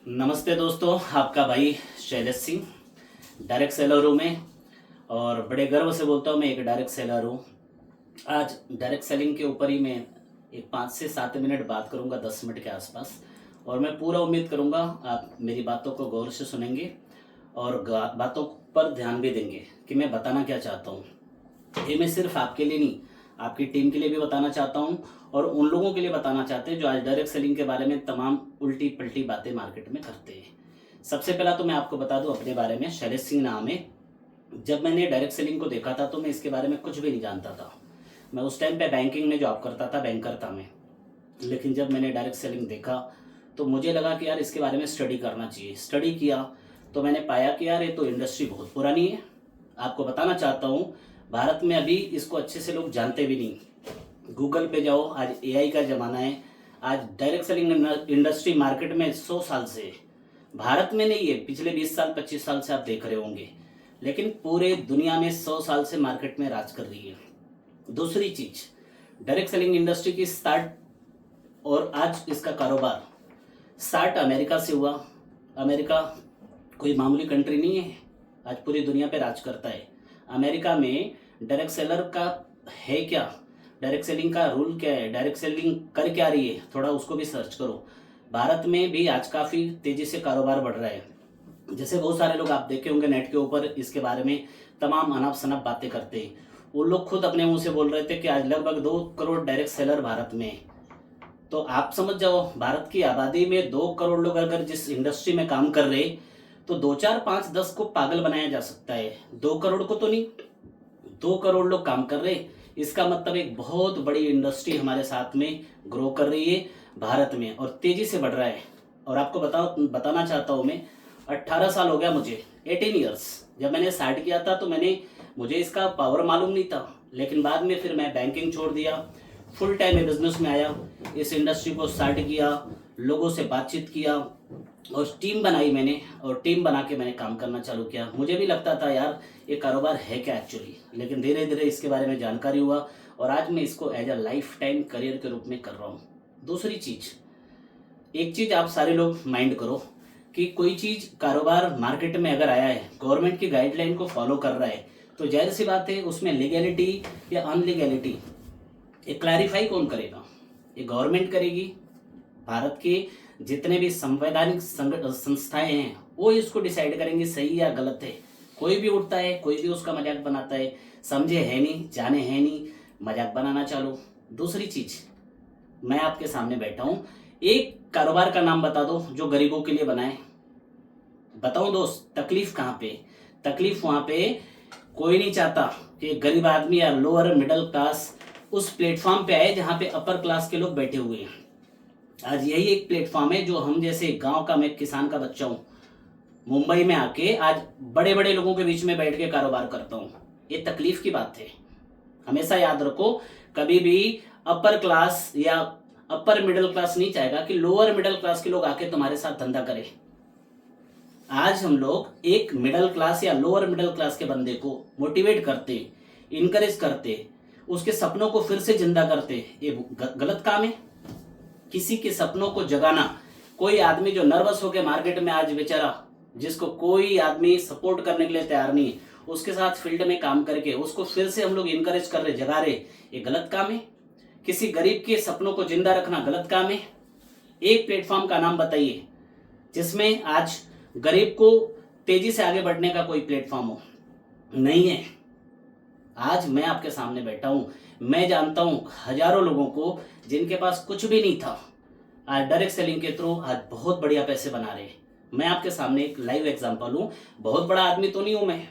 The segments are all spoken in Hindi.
नमस्ते दोस्तों, आपका भाई शैलेश सिंह डायरेक्ट सेलर हूँ मैं। और बड़े गर्व से बोलता हूँ मैं एक डायरेक्ट सेलर हूँ। आज डायरेक्ट सेलिंग के ऊपर ही मैं एक 5 से 7 मिनट बात करूँगा, 10 मिनट के आसपास। और मैं पूरा उम्मीद करूँगा आप मेरी बातों को गौर से सुनेंगे और बातों पर ध्यान भी देंगे कि मैं बताना क्या चाहता हूँ। ये मैं सिर्फ आपके लिए नहीं, आपकी टीम के लिए भी बताना चाहता हूँ और उन लोगों के लिए बताना चाहते हैं जो आज डायरेक्ट सेलिंग के बारे में तमाम उल्टी पल्टी बातें मार्केट में करते हैं। सबसे पहला तो मैं आपको बता दूं अपने बारे में, शैलेश सिंह नाम है। जब मैंने डायरेक्ट सेलिंग को देखा था तो मैं इसके बारे में कुछ भी नहीं जानता था। मैं उस टाइम पे बैंकिंग में जॉब करता था, बैंकर था मैं। लेकिन जब मैंने डायरेक्ट सेलिंग देखा तो मुझे लगा कि यार इसके बारे में स्टडी करना चाहिए। स्टडी किया तो मैंने पाया कि यार ये तो इंडस्ट्री बहुत पुरानी है। आपको बताना चाहता हूँ, भारत में अभी इसको अच्छे से लोग जानते भी नहीं। गूगल पे जाओ, आज एआई का ज़माना है। आज डायरेक्ट सेलिंग इंडस्ट्री मार्केट में 100 साल से है। भारत में नहीं है, पिछले 20 साल 25 साल से आप देख रहे होंगे, लेकिन पूरे दुनिया में 100 साल से मार्केट में राज कर रही है। दूसरी चीज, डायरेक्ट सेलिंग इंडस्ट्री की स्टार्ट और आज इसका कारोबार स्टार्ट अमेरिका से हुआ। अमेरिका कोई मामूली कंट्री नहीं है, आज पूरी दुनिया पे राज करता है। अमेरिका में डायरेक्ट सेलर का है क्या, डायरेक्ट सेलिंग का रूल क्या है, डायरेक्ट सेलिंग कर क्या रही है, थोड़ा उसको भी सर्च करो। भारत में भी आज काफ़ी तेज़ी से कारोबार बढ़ रहा है। जैसे बहुत सारे लोग आप देखे होंगे नेट के ऊपर इसके बारे में तमाम अनाप शनाप बातें करते हैं। वो लोग खुद अपने मुंह से बोल रहे थे कि आज लगभग 2 करोड़ डायरेक्ट सेलर भारत में है। तो आप समझ जाओ, भारत की आबादी में 2 करोड़ लोग अगर जिस इंडस्ट्री में काम कर रहे तो 2 4 5 10 को पागल बनाया जा सकता है। 2 करोड़ को तो नहीं, 2 करोड़ लोग काम कर रहे, इसका मतलब एक बहुत बड़ी इंडस्ट्री हमारे साथ में ग्रो कर रही है भारत में और तेजी से बढ़ रहा है। और आपको बताना चाहता हूँ मैं, 18 साल हो गया मुझे, 18 ईयर्स। जब मैंने स्टार्ट किया था तो मुझे इसका पावर मालूम नहीं था, लेकिन बाद में फिर मैं बैंकिंग छोड़ दिया, फुल टाइम में बिजनेस में आया, इस इंडस्ट्री को स्टार्ट किया, लोगों से बातचीत किया और टीम बनाई मैंने, और टीम बना के मैंने काम करना चालू किया। मुझे भी लगता था यार ये कारोबार है क्या एक्चुअली, लेकिन धीरे धीरे इसके बारे में जानकारी हुआ और आज मैं इसको as a life time career के रूप में कर रहा हूँ। दूसरी चीज़, एक चीज़ आप सारे लोग माइंड करो कि कोई चीज़ कारोबार मार्केट में अगर आया है, गवर्नमेंट की गाइडलाइन को फॉलो कर रहा है, तो जाहिर सी बात है उसमें लीगैलिटी या अनलीगैलिटी ये क्लैरिफाई कौन करेगा? ये गवर्नमेंट करेगी। भारत के जितने भी संवैधानिक संस्थाएं हैं वो इसको डिसाइड करेंगी सही या गलत है। कोई भी उठता है, कोई भी उसका मजाक बनाता है, समझे है नहीं, जाने है नहीं, मजाक बनाना चालू। दूसरी चीज, मैं आपके सामने बैठा हूं, एक कारोबार का नाम बता दो जो गरीबों के लिए बनाए। बताओ दोस्त, तकलीफ कहाँ पे? तकलीफ वहां पे कोई नहीं चाहता कि गरीब आदमी या लोअर मिडिल क्लास उस प्लेटफॉर्म पे आए जहां पे अपर क्लास के लोग बैठे हुए हैं। आज यही एक प्लेटफॉर्म है जो हम जैसे गांव का, मैं किसान का बच्चा हूं, मुंबई में आके आज बड़े बड़े लोगों के बीच में बैठ के कारोबार करता हूं। ये तकलीफ की बात है। हमेशा याद रखो, कभी भी अपर क्लास या अपर मिडिल क्लास नहीं चाहेगा कि लोअर मिडिल क्लास के लोग आके तुम्हारे साथ धंधा करें। आज हम लोग एक मिडिल क्लास या लोअर मिडिल क्लास के बंदे को मोटिवेट करते, इनकरेज करते, उसके सपनों को फिर से जिंदा करते, ये गलत काम है। किसी के सपनों को जगाना, कोई आदमी जो नर्वस होकर मार्केट में आज बेचारा, जिसको कोई आदमी सपोर्ट करने के लिए तैयार नहीं है, उसके साथ फील्ड में काम करके उसको फिर से हम लोग इनकरेज कर रहे, जगा रहे, ये गलत काम है। किसी गरीब के सपनों को जिंदा रखना गलत काम है। एक प्लेटफॉर्म का नाम बताइए जिसमें आज गरीब को तेजी से आगे बढ़ने का कोई प्लेटफॉर्म हो। नहीं है। आज मैं आपके सामने बैठा हूं, मैं जानता हूं हजारों लोगों को जिनके पास कुछ भी नहीं था, आज डायरेक्ट सेलिंग के थ्रू आज बहुत बढ़िया पैसे बना रहे हैं। मैं आपके सामने एक लाइव एग्जांपल हूं। बहुत बड़ा आदमी तो नहीं हूं मैं,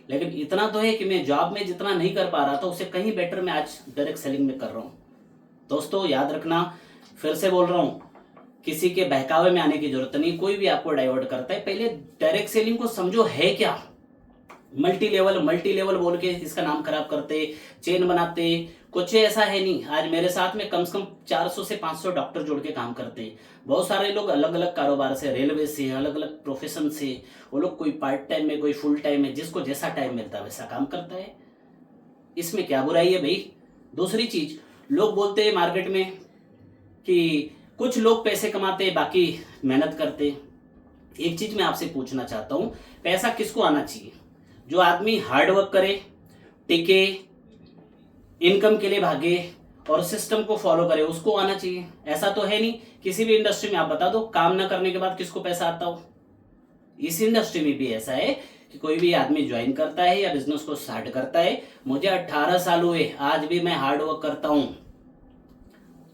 लेकिन इतना तो है कि मैं जॉब में जितना नहीं कर पा रहा था उसे कहीं बेटर मैं आज डायरेक्ट सेलिंग में कर रहा हूं। दोस्तों याद रखना, फिर से बोल रहा हूं, किसी के बहकावे में आने की जरूरत नहीं। कोई भी आपको डाइवर्ट करता है, पहले डायरेक्ट सेलिंग को समझो है क्या। मल्टी लेवल बोल के इसका नाम खराब करते, चेन बनाते, कुछ ऐसा है नहीं। आज मेरे साथ में कम से कम 400 से 500 डॉक्टर जोड़ के काम करते हैं। बहुत सारे लोग अलग अलग कारोबार से, रेलवे से, अलग अलग प्रोफेशन से, वो लोग कोई पार्ट टाइम में, कोई फुल टाइम में, जिसको जैसा टाइम मिलता है वैसा काम करता है। इसमें क्या बुराई है भाई? दूसरी चीज, लोग बोलते हैं मार्केट में कि कुछ लोग पैसे कमाते, बाकी मेहनत करते। एक चीज मैं आपसे पूछना चाहता हूं, पैसा किसको आना चाहिए? जो आदमी हार्डवर्क करे, टिके, इनकम के लिए भागे और सिस्टम को फॉलो करे, उसको आना चाहिए। ऐसा तो है नहीं, किसी भी इंडस्ट्री में आप बता दो काम ना करने के बाद किसको पैसा आता हो। इस इंडस्ट्री में भी ऐसा है कि कोई भी आदमी ज्वाइन करता है या बिजनेस को स्टार्ट करता है, मुझे 18 साल हुए, आज भी मैं हार्डवर्क करता हूं।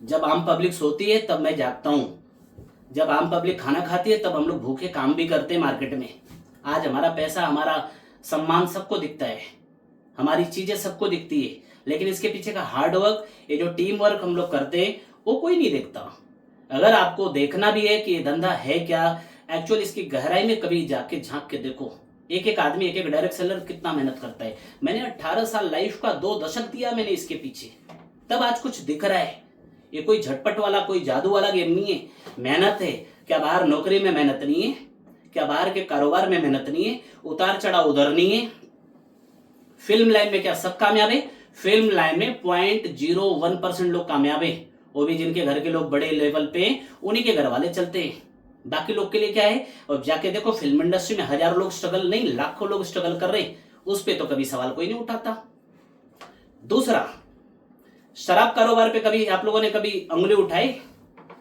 जब आम पब्लिक सोती है तब मैं जागता हूं, जब आम पब्लिक खाना खाती है तब हम लोग भूखे काम भी करते हैं मार्केट में। आज हमारा पैसा, हमारा सम्मान सबको दिखता है, हमारी चीजें सबको दिखती है, लेकिन इसके पीछे का हार्डवर्क, ये जो टीम वर्क हम लोग करते हैं, वो कोई नहीं देखता। अगर आपको देखना भी है कि ये धंधा है क्या, एक्चुअल इसकी गहराई में कभी जाके झांक के देखो। एक एक आदमी, एक एक डायरेक्ट सेलर कितना मेहनत करता है। मैंने 18 साल लाइफ का 2 दशक दिया मैंने इसके पीछे, तब आज कुछ दिख रहा है। ये कोई झटपट वाला, कोई जादू वाला गेम नहीं है, मेहनत है। क्या बाहर नौकरी में मेहनत नहीं है? क्या बाहर के कारोबार में मेहनत नहीं है? उतार चढ़ाव उधर नहीं है? फिल्म लाइन में क्या सब कामयाब है? फिल्म लाइन में 0.01% लोग कामयाब है, वो भी जिनके घर के लोग बड़े लेवल पे, उन्हीं के घर वाले चलते हैं। बाकी लोग के लिए क्या है? और जाके देखो फिल्म इंडस्ट्री में हजारों लोग स्ट्रगल नहीं, लाखों लोग स्ट्रगल कर रहे हैं, उस पे तो कभी सवाल कोई नहीं उठाता। दूसरा, शराब कारोबार पे कभी आप लोगों ने कभी उंगली उठाई?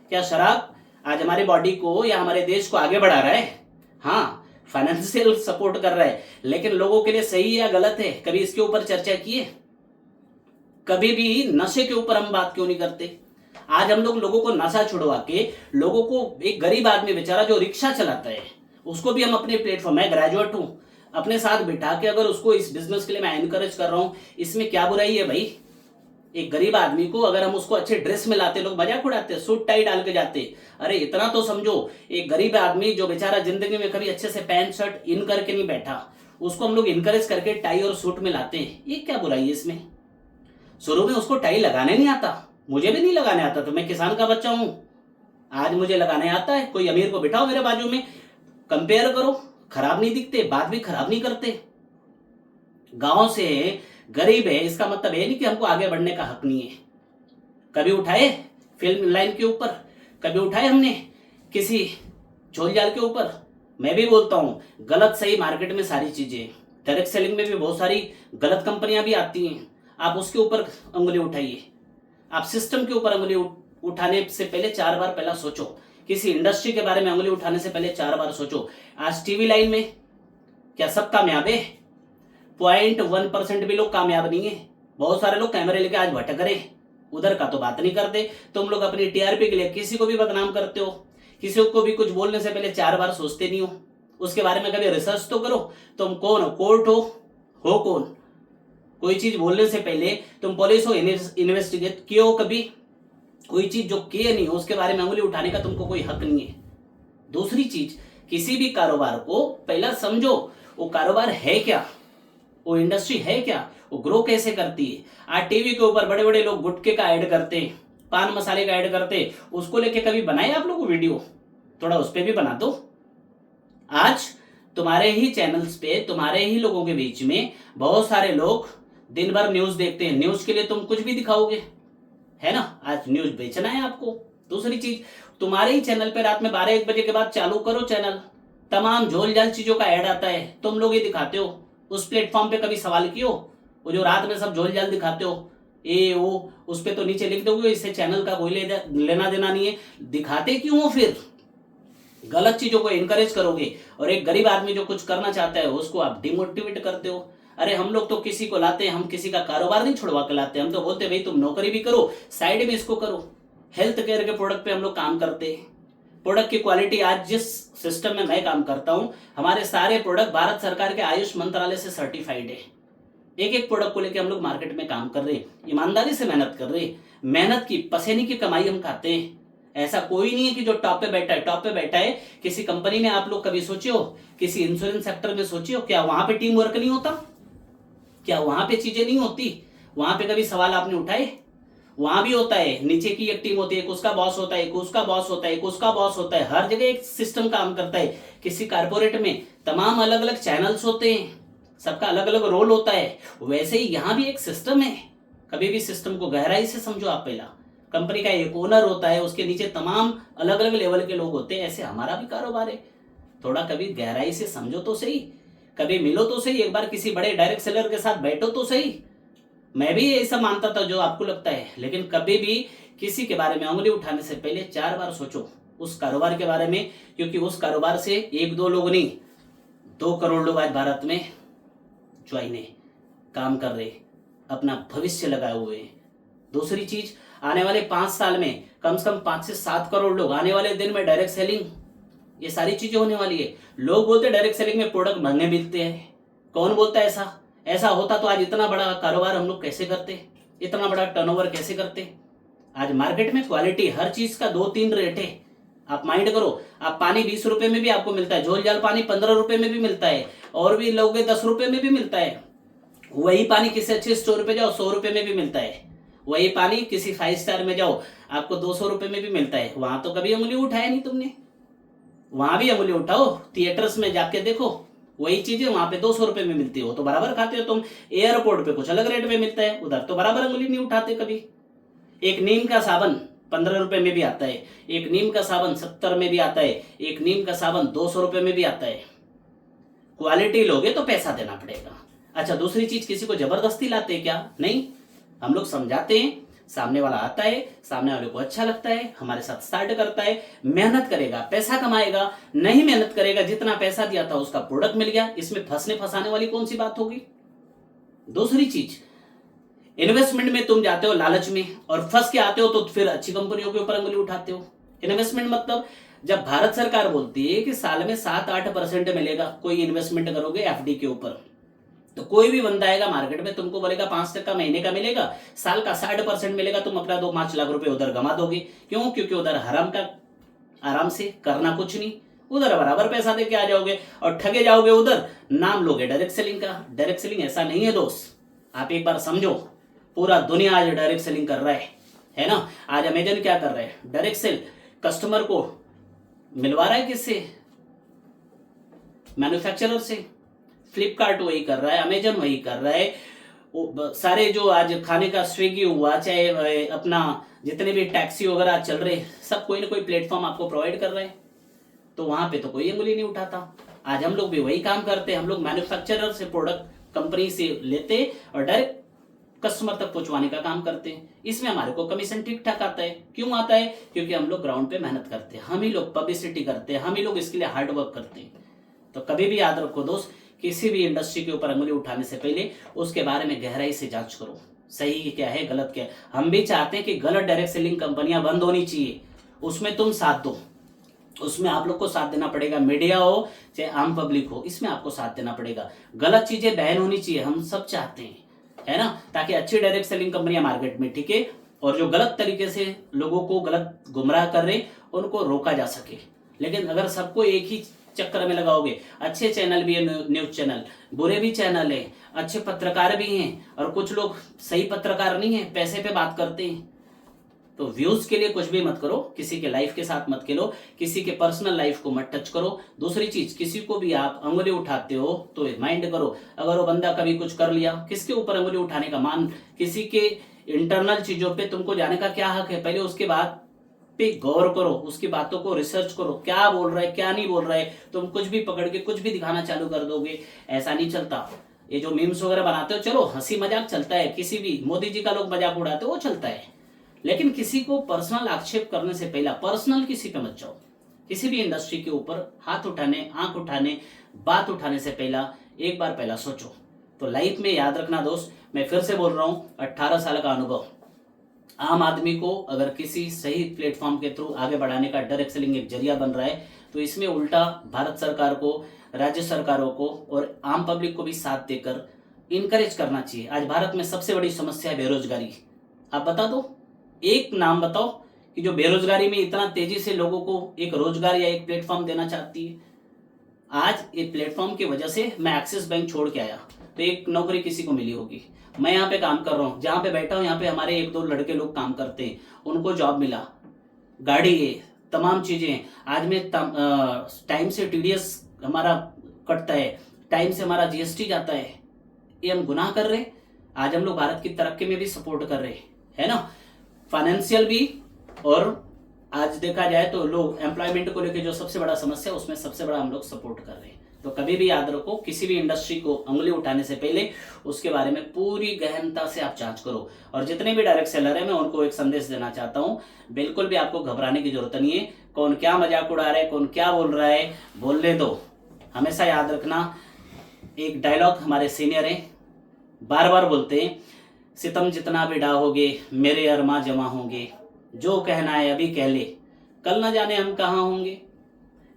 क्या शराब आज हमारी बॉडी को या हमारे देश को आगे बढ़ा रहा है? हाँ, फाइनेंशियल सपोर्ट कर रहा है, लेकिन लोगों के लिए सही है या गलत है, कभी इसके ऊपर चर्चा की है? कभी भी नशे के ऊपर हम बात क्यों नहीं करते? आज हम लोगों को नशा छुड़वा के, लोगों को, एक गरीब आदमी बेचारा जो रिक्शा चलाता है, उसको भी हम अपने प्लेटफॉर्म, मैं ग्रेजुएट हूं, अपने साथ बिठा के अगर उसको इस बिजनेस के लिए मैं एनकरेज कर रहा हूं, इसमें क्या बुराई है भाई? एक गरीब आदमी को अगर हम उसको अच्छे ड्रेस में लाते, लोग मजाक उड़ाते, सूट टाई डाल के जाते, अरे इतना तो समझो, एक गरीब आदमी जो बेचारा जिंदगी में कभी अच्छे से पैंट शर्ट इन करके नहीं बैठा, उसको हम लोग इनकरेज करके टाई और सूट में लाते हैं, ये क्या बुराई है इसमें? शुरू में उसको टाई लगाने नहीं आता, मुझे भी नहीं लगाने आता, तो मैं किसान का बच्चा हूं, आज मुझे लगाने आता है। कोई अमीर को बिठाओ मेरे बाजू में, कंपेयर करो, खराब नहीं दिखते, बात भी खराब नहीं करते। गांव से गरीब है इसका मतलब ये नहीं कि हमको आगे बढ़ने का हक नहीं है। कभी उठाए फिल्म लाइन के ऊपर? कभी उठाए हमने किसी झोल जाल के ऊपर? मैं भी बोलता हूं, गलत सही मार्केट में सारी चीजें, डायरेक्ट सेलिंग में भी बहुत सारी गलत कंपनियां भी आती हैं, आप उसके ऊपर उंगली उठाइए। आप सिस्टम के ऊपर उंगली उठाने से पहले 4 बार पहला सोचो, किसी इंडस्ट्री के बारे में उंगली उठाने से पहले 4 बार सोचो। आज टीवी लाइन में क्या सब कामयाब है? 0.1% भी लोग कामयाब नहीं है। बहुत सारे लोग कैमरे लेके आज भटक रहे, उधर का तो बात नहीं करते। तुम लोग अपनी टीआरपी के लिए किसी को भी बदनाम करते हो, किसी को भी कुछ बोलने से पहले 4 बार सोचते नहीं हो, उसके बारे में कभी रिसर्च तो करो। तुम कौन हो? कोर्ट हो कौन? कोई चीज बोलने से पहले तुम पुलिस हो, इन्वेस्टिगेट किए हो कभी? कोई चीज जो किए नहीं हो उसके बारे में उंगली उठाने का तुमको कोई हक नहीं है। दूसरी चीज, किसी भी कारोबार को पहला समझो, वो कारोबार है क्या, वो इंडस्ट्री है क्या, वो ग्रो कैसे करती है। आज टीवी के ऊपर बड़े बड़े लोग गुटखे का ऐड करते हैं, पान मसाले का ऐड करते हैं, उसको लेके कभी बनाए आप लोगों वीडियो? थोड़ा उस पर भी बना दो। आज तुम्हारे ही चैनल्स पे, तुम्हारे ही लोगों के बीच में बहुत सारे लोग दिन भर न्यूज देखते हैं, न्यूज के लिए तुम कुछ भी दिखाओगे, है ना? आज न्यूज बेचना है आपको। दूसरी चीज, तुम्हारे ही चैनल पे रात में 12-1 बजे के बाद चालू करो चैनल, तमाम झोल झाल चीजों का ऐड आता है, तुम लोग ये दिखाते हो। उस प्लेटफॉर्म पे कभी सवाल किए हो? वो जो रात में सब झोल झाल दिखाते हो, ए वो, उस पे तो नीचे लिख दोगे इससे चैनल का कोई लेना देना नहीं है, दिखाते क्यों हो? फिर गलत चीजों को इनकरेज करोगे और एक गरीब आदमी जो कुछ करना चाहता है उसको आप डिमोटिवेट करते हो। अरे हम लोग तो किसी को लाते हैं, हम किसी का कारोबार नहीं छुड़वा के लाते, हम तो बोलते भाई तुम नौकरी भी करो, साइड में इसको करो। हेल्थ केयर के प्रोडक्ट पे हम लोग काम करते हैं। प्रोडक्ट की क्वालिटी, आज जिस सिस्टम में मैं काम करता हूं, हमारे सारे प्रोडक्ट भारत सरकार के आयुष मंत्रालय से सर्टिफाइड है। एक एक प्रोडक्ट को लेकर हम लोग मार्केट में काम कर रहे हैं, ईमानदारी से मेहनत कर रहे हैं, मेहनत की पसीने की कमाई हम खाते हैं। ऐसा कोई नहीं है कि जो टॉप पे बैठा है, टॉप पे बैठा है। किसी कंपनी में आप लोग कभी सोचे हो, किसी इंश्योरेंस सेक्टर में सोचे हो, क्या वहां पे टीम वर्क नहीं होता? क्या वहां पे चीजें नहीं होती? वहां पे कभी सवाल आपने उठाए? वहां भी होता है, नीचे की एक टीम होती है, एक उसका बॉस होता है, एक उसका बॉस होता है, एक उसका बॉस होता है, हर जगह एक सिस्टम काम करता है। किसी कारपोरेट में तमाम अलग अलग चैनल्स होते हैं, सबका अलग अलग रोल होता है। वैसे ही यहाँ भी एक सिस्टम है, कभी भी सिस्टम को गहराई से समझो आप। पहला कंपनी का एक ओनर होता है, उसके नीचे तमाम अलग अलग लेवल के लोग होते हैं, ऐसे हमारा भी कारोबार है। थोड़ा कभी गहराई से समझो तो सही, कभी मिलो तो सही, एक बार किसी बड़े डायरेक्ट सेलर के साथ बैठो तो सही। मैं भी ऐसा मानता था जो आपको लगता है, लेकिन कभी भी किसी के बारे में उंगली उठाने से पहले 4 बार सोचो उस कारोबार के बारे में, क्योंकि उस कारोबार से 1-2 लोग नहीं, 2 करोड़ लोग आज भारत में ज्वाइन है, काम कर रहे, अपना भविष्य लगाए हुए हैं। दूसरी चीज, आने वाले 5 साल में कम से कम 5 से 7 करोड़ लोग, आने वाले दिन में डायरेक्ट सेलिंग, ये सारी चीजें होने वाली है। लोग बोलते हैं डायरेक्ट सेलिंग में प्रोडक्ट महंगे मिलते हैं, कौन बोलता है ऐसा? ऐसा होता तो आज इतना बड़ा कारोबार हम लोग कैसे करते, इतना बड़ा टर्नओवर कैसे करते? आज मार्केट में क्वालिटी हर चीज का 2-3 रेट है। आप माइंड करो, आप पानी 20 रुपए में भी आपको मिलता है, झोल जाल पानी 15 रुपए में भी मिलता है, और भी लोगे 10 रुपए में भी मिलता है। वही पानी किसी अच्छे स्टोर पे जाओ 100 रुपए में भी मिलता है। वही पानी किसी 5 स्टार में जाओ आपको 200 रुपए में भी मिलता है। वहां तो कभी उंगली उठाया नहीं तुमने, वहां भी उंगली उठाओ, थिएटर्स में जाके देखो, वही चीजें वहां पे 200 रुपए में मिलती हो तो बराबर खाते हो तुम। एयरपोर्ट पे कुछ अलग रेट में मिलता है, उधर तो बराबर उंगली नहीं उठाते कभी। एक नीम का साबन 15 रुपए में भी आता है, एक नीम का साबन 70 में भी आता है, एक नीम का साबन 200 रुपए में भी आता है। क्वालिटी लोगे तो पैसा देना पड़ेगा। अच्छा, दूसरी चीज, किसी को जबरदस्ती लाते हैं क्या? नहीं, हम लोग समझाते हैं, सामने वाला आता है, सामने वाले को अच्छा लगता है, हमारे साथ स्टार्ट करता है, मेहनत करेगा, पैसा कमाएगा, नहीं मेहनत करेगा, जितना पैसा दिया था उसका प्रोडक्ट मिल गया, इसमें फंसने फंसाने वाली कौन सी बात होगी? दूसरी चीज, इन्वेस्टमेंट में तुम जाते हो लालच में और फंस के आते हो तो फिर अच्छी कंपनियों के ऊपर अंगुली उठाते हो। इन्वेस्टमेंट मतलब जब भारत सरकार बोलती है कि साल में 7-8% मिलेगा, कोई इन्वेस्टमेंट करोगे एफडी के ऊपर, तो कोई भी बंदा आएगा मार्केट में तुमको बोलेगा 5% महीने का मिलेगा, साल का 60% मिलेगा, तुम अपना 2-5 लाख रुपए उधर गंवा दोगे। क्यों? क्योंकि उधर हराम का आराम से करना कुछ नहीं, उधर बराबर पैसा दे के आ जाओगे और ठगे जाओगे, उधर नाम लोगे डायरेक्ट सेलिंग का। डायरेक्ट सेलिंग ऐसा नहीं है दोस्त, आप एक बार समझो, पूरा दुनिया आज डायरेक्ट सेलिंग कर रहा है ना। आज अमेजन क्या कर रहा है? डायरेक्ट सेल, कस्टमर को मिलवा रहा है किससे? मैन्युफैक्चरर से। फ्लिपकार्ट वही कर रहा है, अमेजन वही कर रहा है, सारे जो आज खाने का स्विगी हुआ, चाहे अपना जितने भी टैक्सी वगैरह चल रहे, सब कोई ना कोई प्लेटफॉर्म आपको प्रोवाइड कर रहे हैं, तो वहां पे तो कोई उंगली नहीं उठाता। आज हम लोग भी वही काम करते हैं, हम लोग मैन्युफैक्चरर से प्रोडक्ट कंपनी से लेते और डायरेक्ट कस्टमर तक पहुंचवाने का काम करते हैं। इसमें हमारे को कमीशन ठीक ठाक आता है। क्यों आता है? क्योंकि हम लोग ग्राउंड पे मेहनत करते हैं, हम ही लोग पब्लिसिटी करते हैं, हम ही लोग इसके लिए हार्ड वर्क करते हैं। तो कभी भी याद रखो दोस्त, किसी भी इंडस्ट्री के ऊपर उंगली उठाने से पहले उसके बारे में गहराई से जांच करो, सही क्या है गलत क्या है। हम भी चाहते हैं कि गलत डायरेक्ट सेलिंग कंपनियां बंद होनी चाहिए, उसमें तुम साथ दो, उसमें आप लोग को साथ देना पड़ेगा, मीडिया हो चाहे आम पब्लिक हो, इसमें आपको साथ देना पड़ेगा। गलत चीजें बैन होनी चाहिए, हम सब चाहते हैं, है ना, ताकि अच्छी डायरेक्ट सेलिंग कंपनियां मार्केट में टिके और जो गलत तरीके से लोगों को गलत गुमराह कर रहे उनको रोका जा सके। लेकिन अगर सबको एक ही चक्कर में लगाओगे, अच्छे चैनल भी है, न्यूज चैनल, बुरे भी चैनल है, अच्छे पत्रकार भी हैं और कुछ लोग सही पत्रकार नहीं है, पैसे पे बात करते हैं, तो व्यूज के लिए कुछ भी मत करो, किसी के लाइफ के साथ मत खेलो, किसी के पर्सनल लाइफ को मत टच करो। दूसरी चीज, किसी को भी आप अंगुली उठाते हो तो माइंड करो, अगर वो बंदा कभी कुछ कर लिया, किसके ऊपर अंगुली उठाने का मान, किसी के इंटरनल चीजों पे तुमको जाने का क्या हक है? पहले उसके बाद पे गौर करो, उसकी बातों को रिसर्च करो, क्या बोल रहा है क्या नहीं बोल रहा है। तुम कुछ भी पकड़ के कुछ भी दिखाना चालू कर दोगे, ऐसा नहीं चलता। ये जो मीम्स वगैरह बनाते हो, चलो हंसी मजाक चलता है, किसी भी मोदी जी का लोग मजाक उड़ाते हो वो चलता है, लेकिन किसी को पर्सनल आक्षेप करने से पहला, पर्सनल किसी पे मत जाओ। किसी भी इंडस्ट्री के ऊपर हाथ उठाने, आंख उठाने, बात उठाने से पहला एक बार पहला सोचो। तो लाइफ में याद रखना दोस्त, मैं फिर से बोल रहा हूं, 18 साल का अनुभव, आम आदमी को अगर किसी सही प्लेटफॉर्म के थ्रू आगे बढ़ाने का डायरेक्ट सेलिंग एक जरिया बन रहा है, तो इसमें उल्टा भारत सरकार को, राज्य सरकारों को और आम पब्लिक को भी साथ देकर इनकरेज करना चाहिए। आज भारत में सबसे बड़ी समस्या है बेरोजगारी। आप बता दो, एक नाम बताओ कि जो बेरोजगारी में इतना तेजी से लोगों को एक रोजगार या एक प्लेटफॉर्म देना चाहती है। आज ये प्लेटफॉर्म की वजह से मैं एक्सिस बैंक छोड़ के आया तो एक नौकरी किसी को मिली होगी। मैं यहाँ पे काम कर रहा हूँ, जहाँ पे बैठा हूँ यहाँ पे हमारे 1-2 लड़के लोग काम करते हैं, उनको जॉब मिला, गाड़ी है, तमाम चीजें। आज में टाइम से टीडीएस हमारा कटता है, टाइम से हमारा जीएसटी जाता है। ये हम गुनाह कर रहे हैं? आज हम लोग भारत की तरक्की में भी सपोर्ट कर रहे हैं, है ना, फाइनेंशियल भी और आज देखा जाए तो लोग एम्प्लॉयमेंट को लेकर जो सबसे बड़ा समस्या है, उसमें सबसे बड़ा हम लोग सपोर्ट कर रहे हैं। तो कभी भी याद रखो, किसी भी इंडस्ट्री को उंगली उठाने से पहले उसके बारे में पूरी गहनता से आप जांच करो। और जितने भी डायरेक्ट सेलर है, मैं उनको एक संदेश देना चाहता हूं, बिल्कुल भी आपको घबराने की जरूरत नहीं है। कौन क्या मजाक उड़ा रहा है, कौन क्या बोल रहा है, बोलने दो। हमेशा याद रखना, एक डायलॉग हमारे सीनियर है, बार बार बोलते हैं, सितम जितना भी डाहोगे मेरे अरमा जमा होंगे, जो कहना है अभी कह ले, कल ना जाने हम कहाँ होंगे।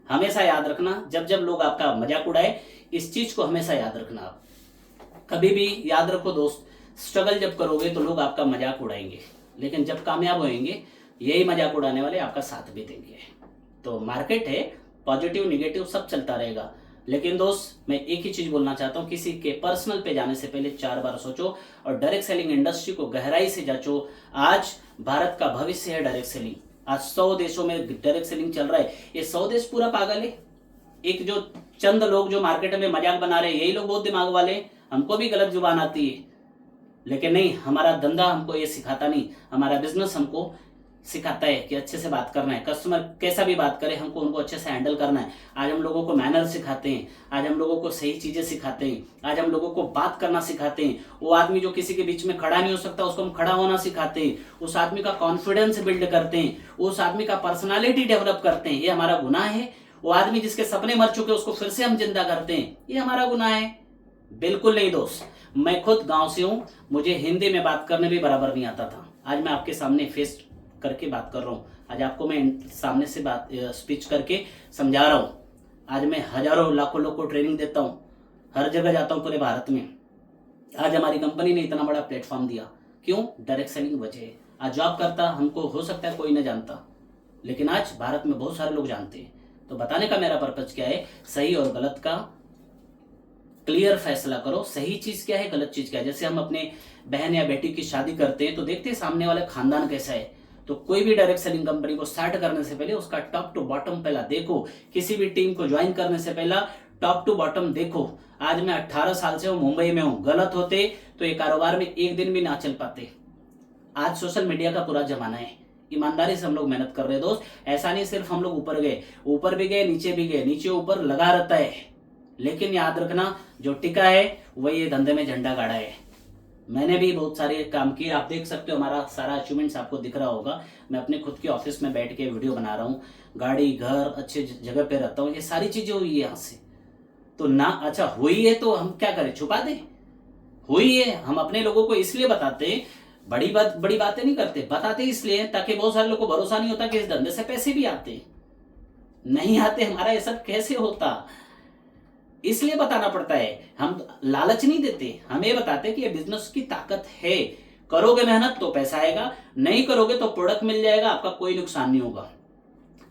हमेशा याद रखना, जब जब लोग आपका मजाक उड़ाए, इस चीज को हमेशा याद रखना। आप कभी भी याद रखो दोस्त, स्ट्रगल जब करोगे तो लोग आपका मजाक उड़ाएंगे, लेकिन जब कामयाब होएंगे यही मजाक उड़ाने वाले आपका साथ भी देंगे। तो मार्केट है, पॉजिटिव निगेटिव सब चलता रहेगा। लेकिन दोस्त, मैं एक ही चीज बोलना चाहता हूँ, किसी के पर्सनल पे जाने से पहले 4 बार सोचो और डायरेक्ट सेलिंग इंडस्ट्री को गहराई से जांचो। आज भारत का भविष्य है डायरेक्ट सेलिंग। आज 100 देशों में डायरेक्ट सेलिंग चल रहा है। ये 100 देश पूरा पागल है? एक जो चंद लोग जो मार्केट में मजाक बना रहे हैं, यही लोग बहुत दिमाग वाले हैं। हमको भी गलत जुबान आती है, लेकिन नहीं, हमारा धंधा हमको ये सिखाता नहीं, हमारा बिजनेस हमको सिखाता है कि अच्छे से बात करना है। कस्टमर कैसा भी बात करे, हमको उनको अच्छे से हैंडल करना है। आज हम लोगों को मैनर सिखाते हैं, आज हम लोगों को सही चीजें सिखाते हैं, आज हम लोगों को बात करना सिखाते हैं। वो आदमी जो किसी के बीच में खड़ा नहीं हो सकता, उसको हम खड़ा होना सिखाते हैं। उस आदमी का कॉन्फिडेंस बिल्ड करते हैं, उस आदमी का पर्सनालिटी डेवलप करते हैं। ये हमारा गुनाह है? वो आदमी जिसके सपने मर चुके उसको फिर से हम जिंदा करते हैं, ये हमारा गुनाह है? बिल्कुल नहीं दोस्त। मैं खुद गांव से हूं, मुझे हिंदी में बात करने भी बराबर नहीं आता था। आज मैं आपके सामने फेस करके बात कर रहा हूँ। आज आपको मैं सामने से बात स्पीच करके समझा रहा हूँ। आज मैं हजारों लाखों लोग को ट्रेनिंग देता हूँ, हर जगह जाता हूँ पूरे भारत में। आज हमारी कंपनी ने इतना बड़ा प्लेटफॉर्म दिया, क्यों? डायरेक्ट सेलिंग वजह है। आज जॉब करता हमको हो सकता है कोई न जानता, लेकिन आज भारत में बहुत सारे लोग जानते हैं। तो बताने का मेरा पर्पज क्या है, सही और गलत का क्लियर फैसला करो। सही चीज क्या है, गलत चीज क्या है। जैसे हम अपने बहन या बेटी की शादी करते हैं तो देखते हैं सामने वाले खानदान कैसा है। तो कोई भी डायरेक्ट सेलिंग कंपनी को स्टार्ट करने से पहले उसका टॉप टू बॉटम पहला देखो। किसी भी टीम को ज्वाइन करने से पहला टॉप टू बॉटम देखो। आज मैं 18 साल से हूं, मुंबई में हूं। गलत होते तो ये कारोबार में एक दिन भी ना चल पाते। आज सोशल मीडिया का पूरा जमाना है, ईमानदारी से हम लोग मेहनत कर रहे हैं दोस्त। ऐसा नहीं सिर्फ हम लोग ऊपर गए, ऊपर भी गए, नीचे भी गए, नीचे ऊपर लगा रहता है। लेकिन याद रखना, जो टिका है वही ये धंधे में झंडा गाड़ा है। मैंने भी बहुत सारे काम किए, आप देख सकते हो, हमारा सारा अचीवमेंट्स आपको दिख रहा होगा। मैं अपने खुद के ऑफिस में बैठ के वीडियो बना रहा हूँ, गाड़ी, घर, अच्छे जगह पे रहता हूँ। ये सारी चीजें हुई है यहाँ से। तो ना, अच्छा हुई है तो हम क्या करें, छुपा दें? हुई है, हम अपने लोगों को इसलिए बताते, बड़ी बातें नहीं करते, बताते इसलिए ताकि बहुत सारे लोगों को भरोसा नहीं होता कि इस धंधे से पैसे भी आते। नहीं आते, हमारा ये सब कैसे होता, इसलिए बताना पड़ता है। हम लालच नहीं देते, हम ये बताते कि ये बिजनेस की ताकत है। करोगे मेहनत तो पैसा आएगा, नहीं करोगे तो प्रोडक्ट मिल जाएगा, आपका कोई नुकसान नहीं होगा।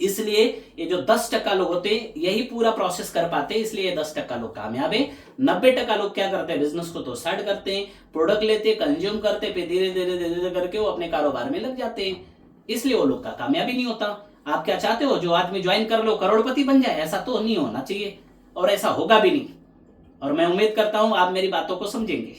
इसलिए ये जो 10% लोग होते हैं यही पूरा प्रोसेस कर पाते हैं, इसलिए 10% लोग कामयाब है। 90% लोग क्या करते हैं, बिजनेस को तो स्टार्ट करते हैं, प्रोडक्ट लेते हैं, कंज्यूम करते हैं, फिर धीरे धीरे करके वो अपने कारोबार में लग जाते हैं। इसलिए वो लोग का कामयाबी नहीं होता। आप क्या चाहते हो, जो आदमी ज्वाइन कर लो करोड़पति बन जाए? ऐसा तो नहीं होना चाहिए और ऐसा होगा भी नहीं। और मैं उम्मीद करता हूं आप मेरी बातों को समझेंगे।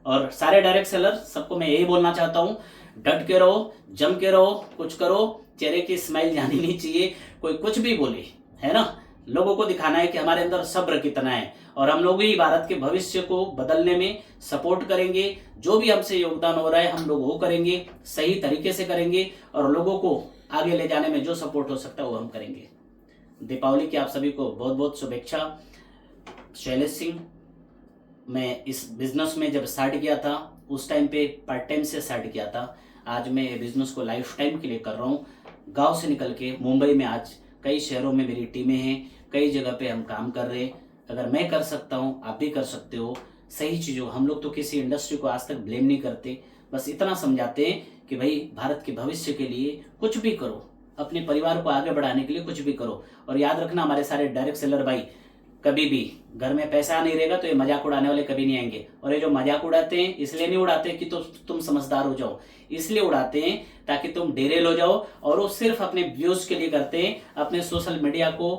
और सारे डायरेक्ट सेलर सबको मैं यही बोलना चाहता हूं, डट के रहो, जम के रहो, कुछ करो, चेहरे की स्माइल जानी नहीं चाहिए। कोई कुछ भी बोले, है ना, लोगों को दिखाना है कि हमारे अंदर सब्र कितना है और हम लोग ही भारत के भविष्य को बदलने में सपोर्ट करेंगे। जो भी हमसे योगदान हो रहा है हम लोग वो करेंगे, सही तरीके से करेंगे और लोगों को आगे ले जाने में जो सपोर्ट हो सकता है वो हम करेंगे। दीपावली की आप सभी को बहुत बहुत शुभेच्छा। शैलेश सिंह, मैं इस बिजनेस में जब स्टार्ट किया था उस टाइम पे पार्ट टाइम से स्टार्ट किया था। आज मैं ये बिजनेस को लाइफ टाइम के लिए कर रहा हूँ। गांव से निकल के मुंबई में आज कई शहरों में मेरी टीमें हैं, कई जगह पे हम काम कर रहे हैं। अगर मैं कर सकता हूँ आप भी कर सकते हो। सही चीज़ों, हम लोग तो किसी इंडस्ट्री को आज तक ब्लेम नहीं करते, बस इतना समझाते हैं कि भाई भारत के भविष्य के लिए कुछ भी करो, अपने परिवार को आगे बढ़ाने के लिए कुछ भी करो। और याद रखना, हमारे सारे डायरेक्ट सेलर भाई, कभी भी घर में पैसा नहीं रहेगा तो ये मजाक उड़ाने वाले कभी नहीं आएंगे। और ये जो मजाक उड़ाते हैं इसलिए नहीं उड़ाते कि तो तुम समझदार हो जाओ, इसलिए उड़ाते हैं ताकि तुम डेरेल हो जाओ। और वो सिर्फ अपने व्यूज के लिए करते हैं, अपने सोशल मीडिया को,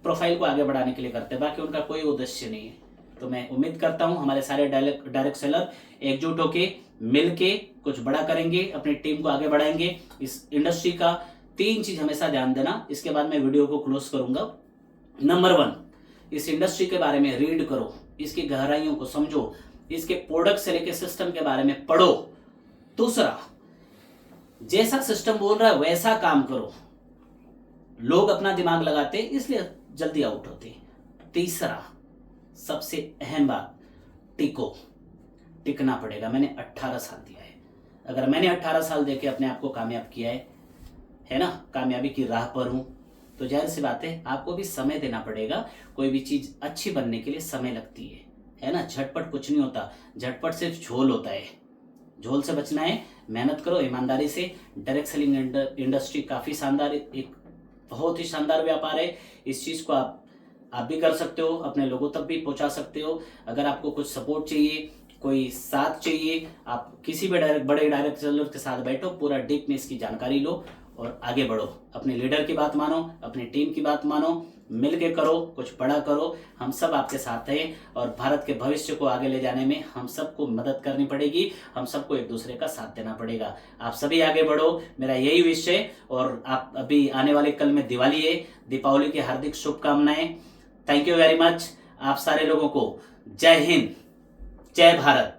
प्रोफाइल को आगे बढ़ाने के लिए करते हैं, बाकी उनका कोई उद्देश्य नहीं है। तो मैं उम्मीद करता हूं हमारे सारे डायरेक्ट सेलर एकजुट होके मिल के कुछ बड़ा करेंगे, अपनी टीम को आगे बढ़ाएंगे, इस इंडस्ट्री का 3 चीज हमेशा ध्यान देना, इसके बाद मैं वीडियो को क्लोज करूंगा। नंबर 1, इस इंडस्ट्री के बारे में रीड करो, इसकी गहराइयों को समझो, इसके प्रोडक्ट से लेकर सिस्टम के बारे में पढ़ो। दूसरा, जैसा सिस्टम बोल रहा है वैसा काम करो। लोग अपना दिमाग लगाते इसलिए जल्दी आउट होते। तीसरा, सबसे अहम बात, टिकना पड़ेगा। मैंने 18 साल दिया है। अगर मैंने 18 साल देके अपने आप को कामयाब किया है ना, कामयाबी की राह पर हूं, तो जाहिर सी बात है आपको भी समय देना पड़ेगा। कोई भी चीज अच्छी बनने के लिए समय लगती है ना। झटपट कुछ नहीं होता, झटपट सिर्फ झोल होता है। झोल से बचना है, मेहनत करो ईमानदारी से। डायरेक्ट सेलिंग इंडस्ट्री काफी शानदार, एक बहुत ही शानदार व्यापार है। इस चीज को आप भी कर सकते हो, अपने लोगों तक भी पहुंचा सकते हो। अगर आपको कुछ सपोर्ट चाहिए, कोई साथ चाहिए, आप किसी भी बड़े डायरेक्ट सेलर के साथ बैठो, पूरा डीप में इसकी जानकारी लो और आगे बढ़ो। अपने लीडर की बात मानो, अपनी टीम की बात मानो, मिलके करो, कुछ बड़ा करो। हम सब आपके साथ हैं और भारत के भविष्य को आगे ले जाने में हम सबको मदद करनी पड़ेगी। हम सबको एक दूसरे का साथ देना पड़ेगा। आप सभी आगे बढ़ो, मेरा यही विश है। और आप अभी आने वाले कल में दिवाली है, दीपावली की हार्दिक शुभकामनाएं। थैंक यू वेरी मच आप सारे लोगों को। जय हिंद, जय भारत।